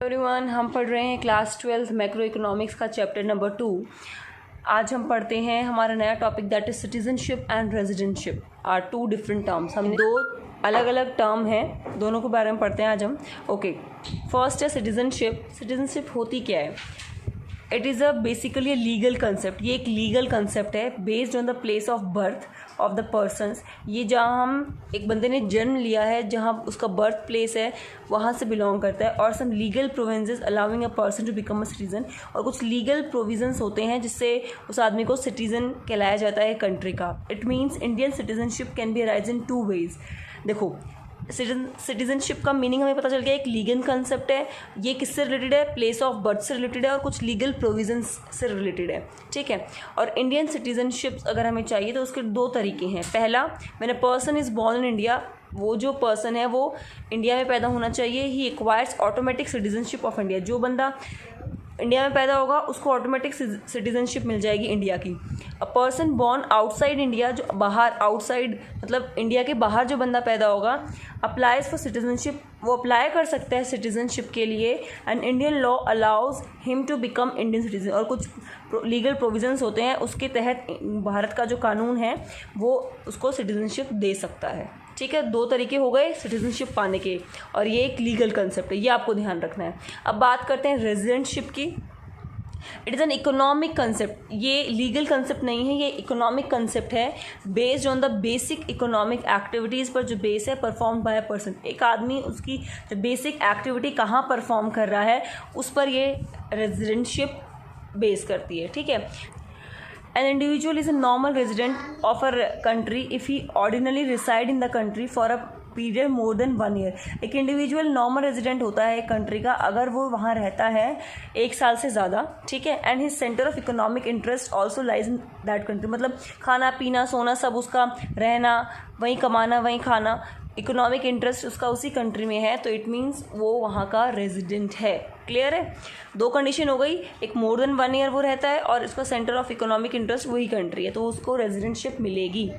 Everyone, हम पढ़ रहे हैं क्लास 12 मैक्रो इकोनॉमिक्स का चैप्टर नंबर 2। आज हम पढ़ते हैं हमारा नया topic that is citizenship and residentship are two different terms. हमने दो अलग अलग टर्म हैं, दोनों के बारे में पढ़ते हैं आज हम। ओके, फर्स्ट है सिटीजनशिप। सिटीजनशिप होती क्या है? It is a basically legal concept. ये एक लीगल कंसेप्ट है based on the place of birth of the persons. ये जहाँ हम एक बंदे ने जन्म लिया है, जहाँ उसका बर्थ प्लेस है, वहाँ से बिलोंग करता है। और some legal provisions allowing a person to become a citizen. और कुछ लीगल प्रोविजंस होते हैं जिससे उस आदमी को सिटीजन कहलाया जाता है कंट्री का। It means Indian citizenship can be arise in two ways. देखो, सिटीजनशिप का मीनिंग हमें पता चल गया, एक लीगल कंसेप्ट है। ये किससे रिलेटेड है? प्लेस ऑफ बर्थ से रिलेटेड है और कुछ लीगल प्रोविजंस से रिलेटेड है, ठीक है। और इंडियन सिटीजनशिप अगर हमें चाहिए तो उसके दो तरीके हैं। पहला, when a person is born in India, वो जो पर्सन है वो इंडिया में पैदा होना चाहिए। He acquires automatic citizenship of India. जो बंदा इंडिया में पैदा होगा उसको ऑटोमेटिक सिटीजनशिप मिल जाएगी इंडिया की। A person born outside India, जो बाहर, आउटसाइड मतलब इंडिया के बाहर जो बंदा पैदा होगा, अप्लाइज फॉर सिटीजनशिप, वो अप्लाई कर सकता है सिटीजनशिप के लिए। And Indian law allows him to become Indian citizen. और कुछ लीगल प्रोविजंस होते हैं, उसके तहत भारत का जो कानून है वो उसको सिटीजनशिप दे सकता है, ठीक है। दो तरीके हो गए सिटीजनशिप पाने के, और ये एक लीगल कंसेप्ट है, ये आपको ध्यान रखना है। अब बात करते हैं रेजिडेंटशिप की। It is an economic concept. ये लीगल कंसेप्ट नहीं है, ये इकोनॉमिक कंसेप्ट है based on the basic economic activities पर जो बेस है परफॉर्म बाय अ पर्सन। एक आदमी उसकी जो बेसिक एक्टिविटी कहाँ परफॉर्म कर रहा है उस पर ये रेजिडेंटशिप बेस करती है, ठीक है। An individual is a normal resident of a country if he ordinarily reside in the country for a period more than 1 year। एक इंडिविजुअल नॉर्मल रेजिडेंट होता है एक कंट्री का अगर वो वहाँ रहता है 1 साल से ज़्यादा, ठीक है। And his centre of economic interest also lies in that country. मतलब खाना पीना सोना सब उसका, रहना वहीं, कमाना वहीं, खाना, इकोनॉमिक इंटरेस्ट उसका उसी कंट्री में है, तो इट मीन्स वो वहाँ का रेजिडेंट है। क्लियर है? दो कंडीशन हो गई, एक मोर देन 1 year वो रहता है और इसका सेंटर ऑफ इकोनॉमिक इंटरेस्ट वही कंट्री है, तो उसको रेजिडेंटशिप मिलेगी।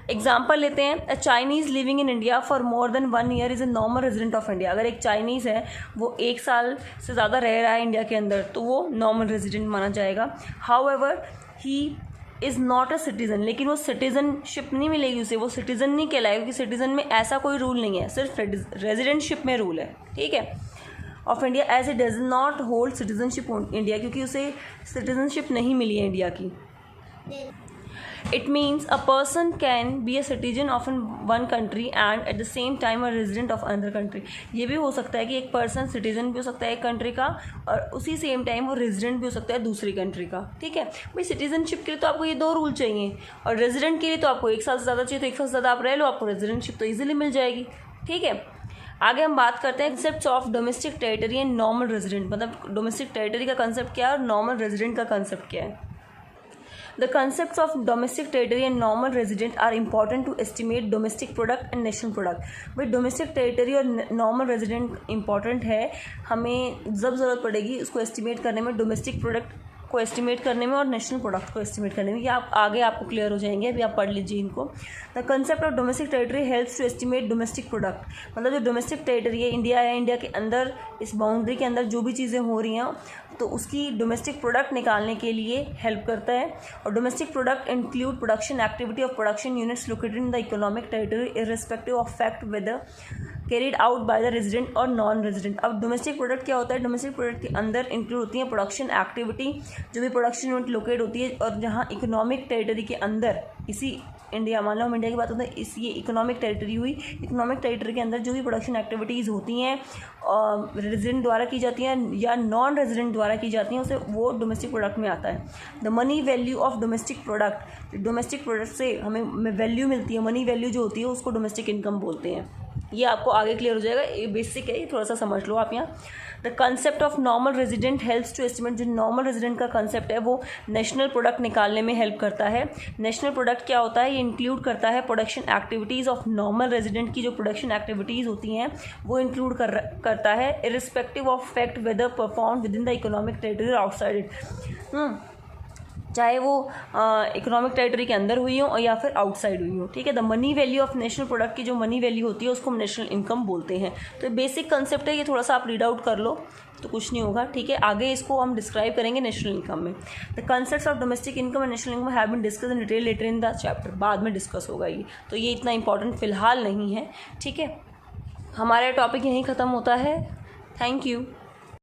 एग्जाम्पल लेते हैं, a Chinese living in India for more than 1 year is a normal resident of India. अगर एक चाइनीज़ है वो 1 साल से ज़्यादा रह रहा है इंडिया के अंदर तो वो नॉर्मल रेजिडेंट माना जाएगा। However he is not a citizen, लेकिन वो सिटीज़नशिप नहीं मिलेगी उसे, वो सिटीज़न नहीं कहलाएगा क्योंकि सिटीज़न में ऐसा कोई रूल नहीं है, सिर्फ रेजिडेंटशिप में रूल है, ठीक है, of India. As it does not hold citizenship India, क्योंकि उसे सिटीजनशिप नहीं मिली है इंडिया की। It means a person can be a citizen of one country and at the same time a resident of another country. ये भी हो सकता है कि एक पर्सन सिटीजन भी हो सकता है एक कंट्री का और उसी सेम टाइम वो रेजिडेंट भी हो सकता है दूसरी कंट्री का, ठीक है। भाई सिटीजनशिप के लिए तो आपको ये दो रूल चाहिए, और रेजिडेंट के लिए तो आपको 1 साल से ज़्यादा चाहिए, तो 1 साल से ज़्यादा आप रह लो, आपको रेजिडेंटशिप तो ईजिली मिल जाएगी, ठीक है। आगे हम बात करते हैं concept of domestic territory and normal resident. मतलब डोमेस्टिक टेरिटरी का कंसेप्ट क्या है और नॉर्मल रेजिडेंट का कंसेप्ट क्या है। The concepts of domestic territory and normal resident are important to estimate domestic product and national product। भाई डोमेस्टिक टेरिटरी और नॉर्मल रेजिडेंट इंपॉर्टेंट है, हमें जब ज़रूरत पड़ेगी उसको एस्टिमेट करने में, डोमेस्टिक प्रोडक्ट को एस्टिमेट करने में और नेशनल प्रोडक्ट को एस्टिमेट करने में। ये आप आगे आपको क्लियर हो जाएंगे, अभी आप पढ़ लीजिए इनको। The concept of domestic territory helps to estimate domestic product. मतलब जो डोमेस्टिक टेरिटरी है, इंडिया है, इंडिया के अंदर इस बाउंड्री के अंदर जो भी चीज़ें हो रही हैं तो उसकी डोमेस्टिक प्रोडक्ट निकालने के लिए हेल्प करता है। और domestic product include production activity of production units located in the economic territory irrespective of fact whether carried out by the resident और नॉन रेजिडेंट। अब डोमेस्टिक प्रोडक्ट क्या होता है? डोमेस्टिक प्रोडक्ट के अंदर इंक्लूड होती है प्रोडक्शन एक्टिविटी, जो भी प्रोडक्शन यूनिट लोकेट होती है और जहाँ इकोनॉमिक टेरिटरी के अंदर, इसी इंडिया, मान लो हम इंडिया की बात होता है, इस ये इकोनॉमिक टेरिटरी हुई, इकोनॉमिक टेरिटरी के अंदर जो भी प्रोडक्शन एक्टिविटीज़ होती हैं रेजिडेंट द्वारा की जाती हैं या नॉन रेजिडेंट द्वारा की जाती हैं, उसे वो डोमेस्टिक प्रोडक्ट में आता है। The money value of domestic product, domestic product से हमें वैल्यू मिलती है, मनी वैल्यू जो होती है उसको डोमेस्टिक इनकम बोलते हैं। ये आपको आगे क्लियर हो जाएगा, ये बेसिक है, ये थोड़ा सा समझ लो आप यहाँ। The concept of normal resident helps to estimate. जो नॉर्मल रेजिडेंट का कंसेप्ट है वो नेशनल प्रोडक्ट निकालने में हेल्प करता है। नेशनल प्रोडक्ट क्या होता है? ये इंक्लूड करता है production activities of normal resident की जो प्रोडक्शन एक्टिविटीज़ होती हैं वो इंक्लूड करता है irrespective of fact whether perform within the economic territory outside it. चाहे वो इकोनॉमिक टेरिटरी के अंदर हुई हो या फिर आउटसाइड हुई हो, ठीक है। The money value of national product की जो मनी वैल्यू होती है उसको हम नेशनल इनकम बोलते हैं। तो बेसिक कंसेप्ट है, ये थोड़ा सा आप रीड आउट कर लो तो कुछ नहीं होगा, ठीक है। आगे इसको हम डिस्क्राइब करेंगे नेशनल इनकम में। The concepts of domestic income and national income have been discuss in detail later in the chapter, बाद में डिस्कस होगा ये, तो ये इतना इंपॉर्टेंट फिलहाल नहीं है, ठीक है। हमारा टॉपिक यहीं ख़त्म होता है। Thank you.